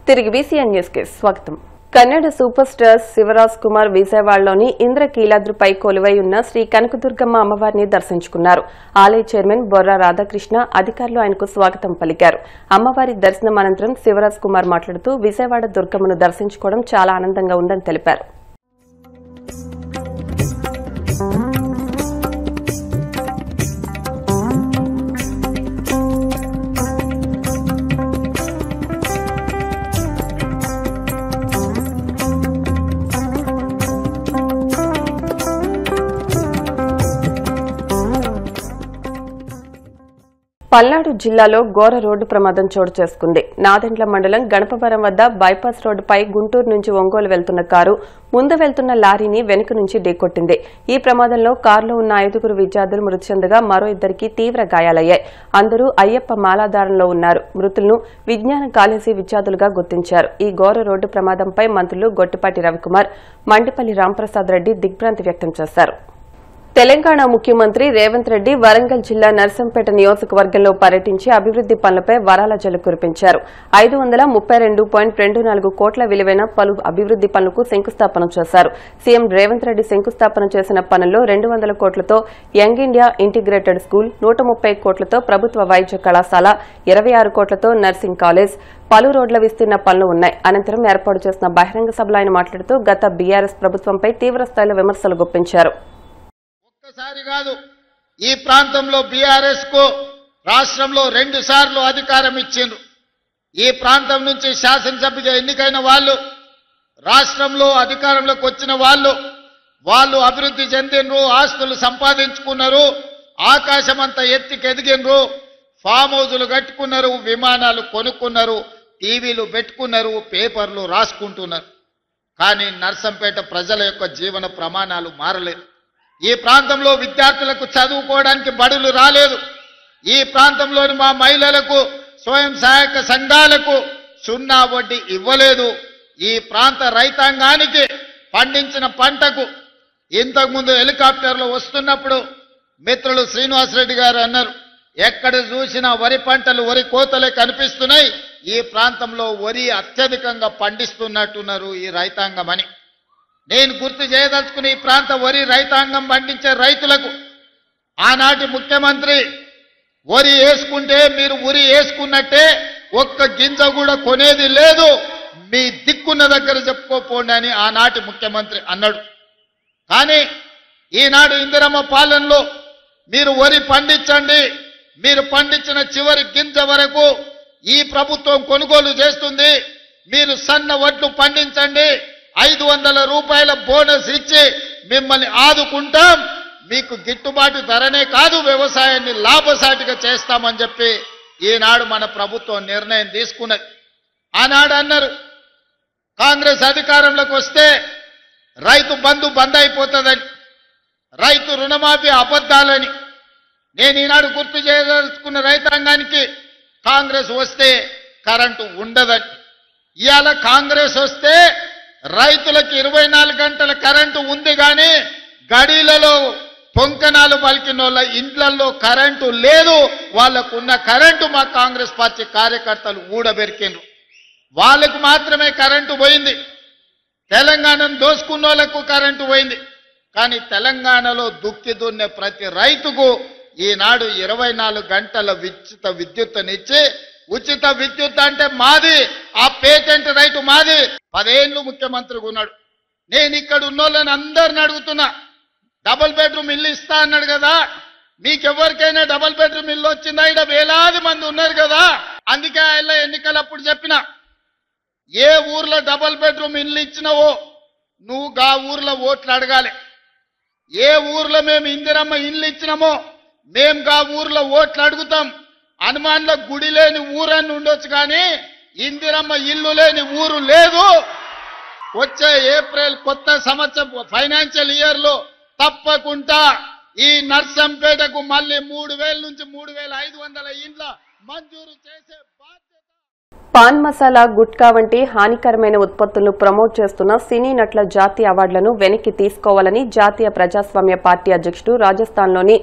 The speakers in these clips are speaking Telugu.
తిరిగి బీసీఎన్ న్యూస్ కి స్వాగతం. కన్నడ సూపర్ స్టార్ శివరాజ్ కుమార్ విజయవాడలోని ఇంద్రకీలాద్రిపై కొలువై ఉన్న శ్రీ కనకదుర్గమ్మ అమ్మవారిని దర్శించుకున్నారు. ఆలయ చైర్మన్ బొర్రా రాధాకృష్ణ అధికారులు ఆయనకు స్వాగతం పలికారు. అమ్మవారి దర్శనం అనంతరం శివరాజ్ కుమార్ మాట్లాడుతూ విజయవాడ దుర్గమ్మను దర్శించుకోవడం చాలా ఆనందంగా ఉందని తెలిపారు. పల్నాడు జిల్లాలో ఘోర రోడ్డు ప్రమాదం చోటు చేసుకుంది. నాదెండ్ల మండలం గణపవరం వద్ద బైపాస్ రోడ్డుపై గుంటూరు నుంచి ఒంగోలు వెళ్తున్న కారు ముందు వెళ్తున్న లారీని వెనుక నుంచి ఢీకొట్టింది. ఈ ప్రమాదంలో కారులో ఉన్న 5 విద్యార్థులు మృతి చెందగా మరో 2కి తీవ్ర గాయాలయ్యాయి. అందరూ అయ్యప్ప మాలాధారంలో ఉన్నారు. మృతులను విజ్ఞాన కాలేజీ విద్యార్థులుగా గుర్తించారు. ఈ ఘోర రోడ్డు ప్రమాదంపై మంత్రులు గొట్టిపాటి రవికుమార్, మండిపల్లి రాంప్రసాద్ రెడ్డి దిగ్భ్రాంతి వ్యక్తం చేశారు. తెలంగాణ ముఖ్యమంత్రి రేవంత్ రెడ్డి వరంగల్ జిల్లా నర్సంపేట నియోజకవర్గంలో పర్యటించి అభివృద్ది పనులపై వరాల జల్లు కురిపించారు. 532.24 కోట్ల విలువైన పలు అభివృద్ది పనులకు శంకుస్థాపన చేశారు. సీఎం రేవంత్ రెడ్డి శంకుస్థాపన చేసిన పనుల్లో 200 కోట్లతో యంగ్ ఇండియా ఇంటిగ్రేటెడ్ స్కూల్, 130 కోట్లతో ప్రభుత్వ వైద్య కళాశాల, 26 కోట్లతో నర్సింగ్ కాలేజ్, పలు రోడ్ల విస్తీర్ణ పనులు ఉన్నాయి. అనంతరం ఏర్పాటు చేసిన బహిరంగ సభలో ఆయన మాట్లాడుతూ గత బీఆర్ఎస్ ప్రభుత్వంపై తీవ్రస్థాయిలో విమర్శలు గుప్పించారు. ఒక్కసారి కాదు, ఈ ప్రాంతంలో బీఆర్ఎస్ కు రాష్ట్రంలో 2 సార్లు అధికారం ఇచ్చిండ్రు. ఈ ప్రాంతం నుంచి శాసనసభ్యుగా ఎన్నికైన వాళ్ళు, రాష్ట్రంలో అధికారంలోకి వచ్చిన వాళ్ళు అభివృద్ధి చెందినరు, ఆస్తులు సంపాదించుకున్నారు, ఆకాశమంతా ఎత్తికెదిగినరు, ఫామ్ హౌజులు కట్టుకున్నారు, విమానాలు కొనుక్కున్నారు, టీవీలు పెట్టుకున్నారు, పేపర్లు రాసుకుంటున్నారు. కానీ నర్సంపేట ప్రజల యొక్క జీవన ప్రమాణాలు మారలేదు. ఈ ప్రాంతంలో విద్యార్థులకు చదువుకోవడానికి బడులు రాలేదు. ఈ ప్రాంతంలోని మా మహిళలకు, స్వయం సహాయక సంఘాలకు 0 వడ్డీ ఇవ్వలేదు. ఈ ప్రాంత రైతాంగానికి పండించిన పంటకు ఇంతకుముందు హెలికాప్టర్లో వస్తున్నప్పుడు మిత్రులు శ్రీనివాసరెడ్డి గారు అన్నారు, ఎక్కడ చూసినా వరి పంటలు, వరి కోతలే కనిపిస్తున్నాయి. ఈ ప్రాంతంలో వరి అత్యధికంగా పండిస్తున్నట్టున్నారు ఈ రైతాంగం అని. నేను గుర్తు చేయదలుచుకుని ఈ ప్రాంత వరి రైతాంగం పండించే రైతులకు ఆనాటి ముఖ్యమంత్రి వరి వేసుకుంటే మీరు ఉరి వేసుకున్నట్టే, ఒక్క గింజ కూడా కొనేది లేదు, మీ దిక్కున్న దగ్గర చెప్పుకోపోండి అని ఆనాటి ముఖ్యమంత్రి అన్నాడు. కానీ ఈనాడు ఇందిరమ్మ పాలనలో మీరు వరి పండించండి, మీరు పండించిన చివరి గింజ వరకు ఈ ప్రభుత్వం కొనుగోలు చేస్తుంది, మీరు సన్న వడ్లు పండించండి, 500 రూపాయల బోనస్ ఇచ్చి మిమ్మల్ని ఆదుకుంటాం, మీకు గిట్టుబాటు ధరనే కాదు వ్యవసాయాన్ని లాభసాటిగా చేస్తామని చెప్పి ఈనాడు మన ప్రభుత్వం నిర్ణయం తీసుకున్నది. ఆనాడు అన్నారు కాంగ్రెస్ అధికారంలోకి వస్తే రైతు బంధు బంద్ అయిపోతుందని, రైతు రుణమాఫీ అబద్ధాలని. నేను ఈనాడు గుర్తు చేయదలుచుకున్న రైతాంగానికి కాంగ్రెస్ వస్తే కరెంటు ఉండదని. ఇవాళ కాంగ్రెస్ వస్తే రైతులకు 24 గంటల కరెంటు ఉంది, కానీ గడిలలో పొంకనాలు పలికిన వాళ్ళ ఇండ్లలో కరెంటు లేదు. వాళ్ళకున్న కరెంటు మా కాంగ్రెస్ పార్టీ కార్యకర్తలు ఊడబెరికిండ్రు. వాళ్ళకు మాత్రమే కరెంటు పోయింది. తెలంగాణను దోసుకున్న వాళ్ళకు కరెంటు పోయింది. కానీ తెలంగాణలో దుక్కి దున్నే ప్రతి రైతుకు ఈనాడు 24 గంటల ఉచిత విద్యుత్తునిచ్చి, ఉచిత విద్యుత్ అంటే మాది, ఆ పేటెంట్ రైతు మాది. 10 ఏళ్ళు ముఖ్యమంత్రిగా ఉన్నాడు. నేను ఇక్కడ ఉన్నోళ్ళని అందరిని అడుగుతున్నా, డబుల్ బెడ్రూమ్ ఇల్లు ఇస్తా అన్నాడు కదా, మీకెవరికైనా డబుల్ బెడ్రూమ్ ఇల్లు వచ్చిందా? ఇక్కడ వేలాది మంది ఉన్నారు కదా. అందుకే ఆయన ఎన్నికలప్పుడు చెప్పిన, ఏ ఊర్లో డబుల్ బెడ్రూమ్ ఇల్లు ఇచ్చినావో నువ్వు గా ఊర్లో ఓట్లు అడగాలి. ఏ ఊర్లో మేము ఇందిరమ్మ ఇల్లు ఇచ్చినామో మేము గా ఊర్లో ఓట్లు అడుగుతాం. హనుమాన్ల గుడి లేని ఊరని ఉండొచ్చు, కానీ ఇందిరమ్మ ఇల్లు లేని ఊరు లేదు. వచ్చే ఏప్రిల్ కొత్త సంవత్సరం ఫైనాన్షియల్ ఇయర్ లో తప్పకుండా ఈ నర్సంపేటకు మళ్ళీ 3000 నుంచి 3500 ఇండ్ల మంజూరు చేసే బాధ్యత. పాన్ మసాలా, గుట్కా వంటి హానికరమైన ఉత్పత్తులను ప్రమోట్ చేస్తున్న సినీ నటుల జాతీయ అవార్డులను వెనక్కి తీసుకోవాలని జాతీయ ప్రజాస్వామ్య పార్టీ అధ్యక్షుడు రాజస్థాన్లోని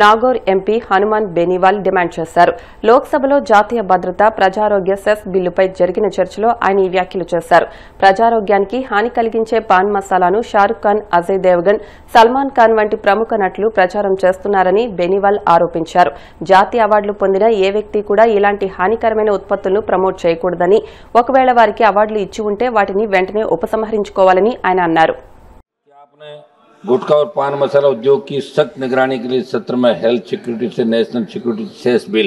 నాగోర్ ఎంపీ హనుమాన్ బెనీవాల్ డిమాండ్ చేశారు. లోక్సభలో జాతీయ భద్రత ప్రజారోగ్య సెస్ బిల్లుపై జరిగిన చర్చలో ఆయన ఈ వ్యాఖ్యలు చేశారు. ప్రజారోగ్యానికి హాని కలిగించే పాన్ మసాలాను షారుఖ్ ఖాన్, అజయ్ దేవగన్, సల్మాన్ ఖాన్ వంటి ప్రముఖ నటులు ప్రచారం చేస్తున్నారని బెనీవాల్ ఆరోపించారు. జాతీయ అవార్డులు పొందిన ఏ వ్యక్తి కూడా ఇలాంటి హానికరమైన ఉత్పత్తులను ప్రమోట్ చేయకూడదని, ఒకవేళ వారికి అవార్డులు ఇచ్చి ఉంటే వాటిని వెంటనే ఉపసంహరించుకోవాలని ఆయన అన్నారు. गुटखा और पान मसाला उद्योग की सख्त निगरानी के लिए सत्र में हेल्थ सिक्योरिटी से नेशनल सिक्योरिटी सेस बिल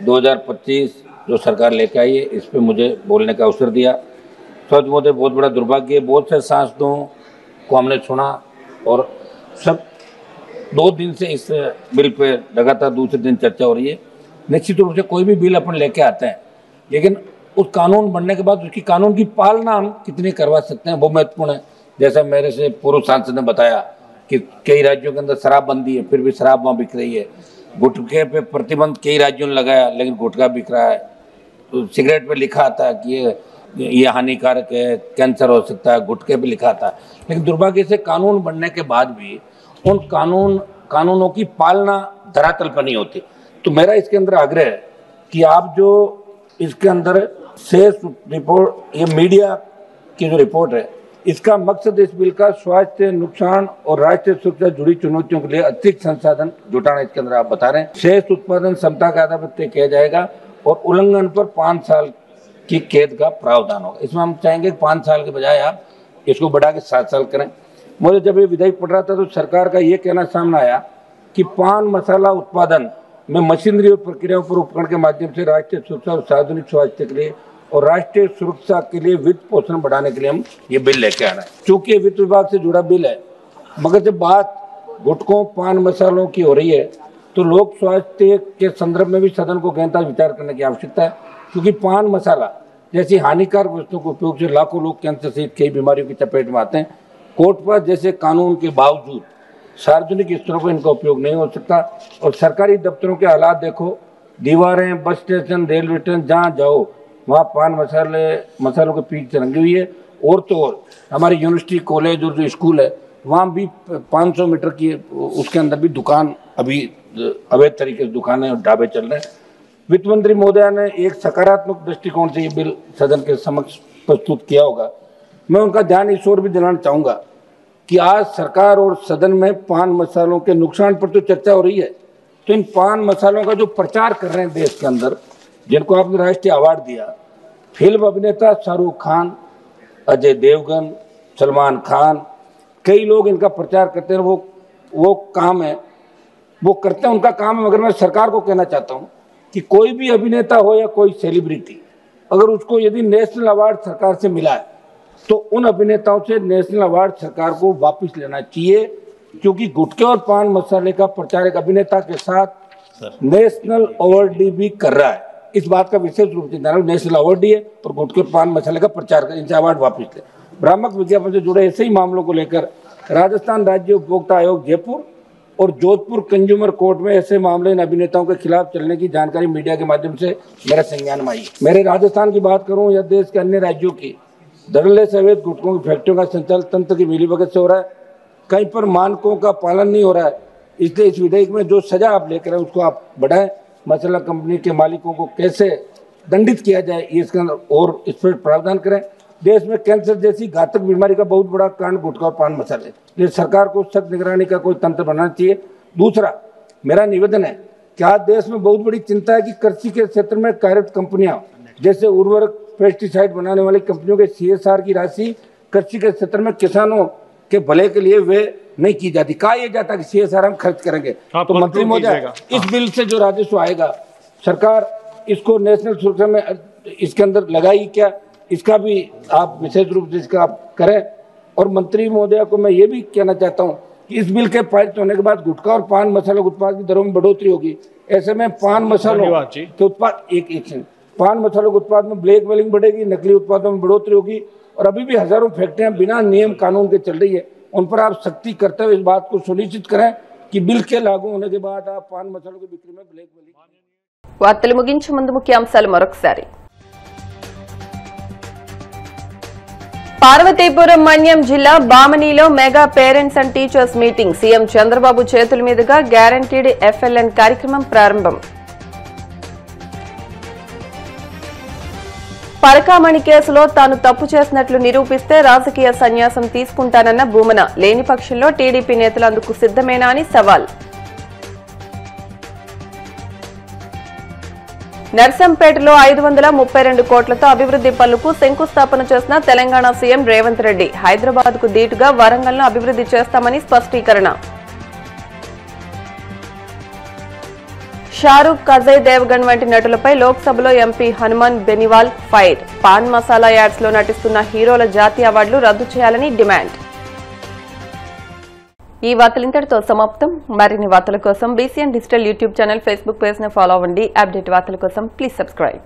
2025 जो सरकार लेकर आई है, इस पे मुझे बोलने का अवसर दिया। सच मुझे बहुत बड़ा दुर्भाग्य है। बहुत से सांसदों को हमने सुना और सब 2 दिन से इस बिल पे लगातार दूसरे दिन चर्चा हो रही है। निश्चित रूप से कोई भी बिल अपन लेके आते हैं, लेकिन उस कानून बनने के बाद उसकी कानून की पालना हम कितनी करवा सकते हैं वो महत्वपूर्ण है। जैसा मेरे से पूर्व सांसद ने बताया कि कई राज्यों के अंदर शराबबंदी है, फिर भी शराब वहाँ बिक रही है। गुटखे पे प्रतिबंध कई राज्यों ने लगाया, लेकिन गुटखा बिक रहा है। तो सिगरेट पे लिखा आता है कि ये हानिकारक है, कैंसर हो सकता है, गुटखे पे लिखा आता है। लेकिन दुर्भाग्य से कानून बनने के बाद भी उन कानूनों की पालना धरातल पर नहीं होती। तो मेरा इसके अंदर आग्रह है कि आप जो इसके अंदर सेस रिपोर्ट, ये मीडिया की जो रिपोर्ट है, इसका मकसद इस बिल का स्वास्थ्य नुकसान और राष्ट्रीय सुरक्षा जुड़ी चुनौतियों के लिए अतिरिक्त संसाधन जुटाना इसके अंदर आप बता रहे हैं। शेष उत्पादन क्षमता का आधार पर तय किया जाएगा और उल्लंघन पर 5 साल की कैद का प्रावधान होगा। इसमें हम चाहेंगे 5 साल के बजाय आप इसको बढ़ा के 7 साल करें। मुझे जब ये विधेयक पढ़ रहा था तो सरकार का ये कहना सामने आया कि पान मसाला उत्पादन में मशीनरी और प्रक्रियाओं पर उपकरण के माध्यम से राष्ट्रीय सुरक्षा और सार्वजनिक स्वास्थ्य के लिए और राष्ट्रीय सुरक्षा के लिए वित्त पोषण बढ़ाने के लिए हम ये बिल लेके आ रहे हैं। चूंकि वित्त विभाग से जुड़ा बिल है, मगर जब बात गुटखों पान मसालों की हो रही है तो लोक स्वास्थ्य के संदर्भ में भी सदन को गहनता विचार करने की आवश्यकता है। क्योंकि पान मसाला जैसी हानिकारक वस्तुओं के उपयोग से लाखों लोग कैंसर सहित कई बीमारियों की चपेट में आते हैं। कोर्ट पर जैसे कानून के बावजूद सार्वजनिक स्तरों पर इनका उपयोग नहीं हो सकता। और सरकारी दफ्तरों के हालात देखो, दीवारें, बस स्टेशन, रेलवे स्टेशन, जहाँ जाओ वहाँ पान मसालों के पीछे रंगी हुई है। और तो और हमारी यूनिवर्सिटी, कॉलेज और जो स्कूल है वहाँ भी 500 मीटर की उसके अंदर भी दुकान, अभी अवैध तरीके से दुकानें और ढाबे चल रहे हैं। वित्त मंत्री महोदया ने एक सकारात्मक दृष्टिकोण से ये बिल सदन के समक्ष प्रस्तुत किया होगा। मैं उनका ध्यान इस ओर भी दिलाना चाहूँगा कि आज सरकार और सदन में पान मसालों के नुकसान पर तो चर्चा हो रही है, तो इन पान मसालों का जो प्रचार कर रहे हैं देश के अंदर, जिनको आपने राष्ट्रीय अवार्ड दिया, फिल्म अभिनेता शाहरुख खान, अजय देवगन, सलमान खान, कई लोग इनका प्रचार करते हैं। वो काम है, वो करते हैं, उनका काम है। मगर मैं सरकार को कहना चाहता हूँ कि कोई भी अभिनेता हो या कोई सेलिब्रिटी, अगर उसको यदि नेशनल अवार्ड सरकार से मिला है तो उन अभिनेताओं से नेशनल अवार्ड सरकार को वापस लेना चाहिए। क्योंकि गुटखे और पान मसाले का प्रचार एक अभिनेता के साथ नेशनल अवार्ड भी कर रहा है। इस बात का विशेष रूप से नेशनल अवार्ड है और गुटखे पान मसाले का प्रचार कर, इनसे अवार्ड वापस ले। भ्रामक विज्ञापन से जुड़े ऐसे ही मामलों को लेकर राजस्थान राज्य उपभोक्ता आयोग जयपुर और जोधपुर कंज्यूमर कोर्ट में ऐसे मामले इन अभिनेताओं के खिलाफ चलने की जानकारी मीडिया के माध्यम से मेरे संज्ञान में आई। मेरे राजस्थान की बात करूं या देश के अन्य राज्यों की, धड़ल्ले से अवैध गुटखों की फैक्ट्रियों का संचालन तंत्र की मिलीभगत से हो रहा है। कहीं पर मानकों का पालन नहीं हो रहा है। इसलिए इस विधेयक में जो सजा आप लेकर आए उसको आप बढ़ाएं। मसाला कंपनी के मालिकों को कैसे दंडित किया जाए इसके अंदर और इस पर प्रावधान करें। देश में कैंसर जैसी घातक बीमारी का बहुत बड़ा कारण गुटखा और पान मसाले, इसलिए सरकार को सख्त निगरानी का कोई तंत्र बनाना चाहिए। दूसरा मेरा निवेदन है कि आज देश में बहुत बड़ी चिंता है कि कृषि के क्षेत्र में कार्यरत कंपनियां जैसे उर्वरक, पेस्टिसाइड बनाने वाली कंपनियों के CSR की राशि कृषि के क्षेत्र में किसानों के भले के लिए वे नहीं की जाती। कहा यह जाता कि CSR हम खर्च करेंगे, तो मंत्री महोदय इस बिल से जो राजस्व आएगा सरकार इसको नेशनल सुरक्षा में इसके अंदर लगाई क्या, इसका भी आप विशेष रूप से इसका आप करें। और मंत्री महोदया को मैं ये भी कहना चाहता हूँ कि इस बिल के पारित होने के बाद गुटखा और पान मसाला उत्पाद की दरों में बढ़ोतरी होगी। ऐसे में पान मसालों के उत्पाद पान मसालों के उत्पाद में ब्लैक मेलिंग बढ़ेगी, नकली उत्पादों में बढ़ोतरी होगी। और अभी भी हजारों फैक्ट्रियां बिना नियम कानून के चल रही है, उन पर आप सख्ती करते हुए इस बात को सुनिश्चित करें कि बिल के लागू होने के बाद आप पान मसालों की बिक्री में ब्लैक मेलिंग। వార్తలు ముగించే ముందు ముఖ్యాంశాలు మరొకసారి. పార్వతీపురం మన్యం జిల్లా బామనీలో mega parents and teachers meeting CM Chandrababu చేతుల మీదుగా గ్యారంటీడ్ ఎఫ్ఎల్ఎన్ కార్యక్రమం ప్రారంభం. పరకామణి కేసులో తాను తప్పు చేసినట్లు నిరూపిస్తే రాజకీయ సన్యాసం తీసుకుంటానన్న భూమన. లేని పక్షంలో టీడీపీ నేతలు అందుకు సిద్ధమేనా అని సవాల్. నర్సంపేటలో 532 కోట్లతో అభివృద్ది పనులకు శంకుస్థాపన చేసిన తెలంగాణ సీఎం రేవంత్ రెడ్డి. హైదరాబాద్ కు దీటుగా వరంగల్ను అభివృద్ది చేస్తామని స్పష్టీకరణ. షారూక్, అజయ్ దేవగన్ వంటి నటులపై లోక్సభలో MP Hanuman Beniwal fire. Paan masala ads లో నటిస్తున్న హీరోల జాతీయ అవార్డులు రద్దు చేయాలని డిమాండ్. ఈ వార్తలు ఇంతటితో సమాప్తం. మరిన్ని వార్తల కోసం BCN digital YouTube channel, Facebook page ను ఫాలో అవ్వండి. అప్డేట్ వార్తల కోసం ప్లీజ్ సబ్స్క్రైబ్.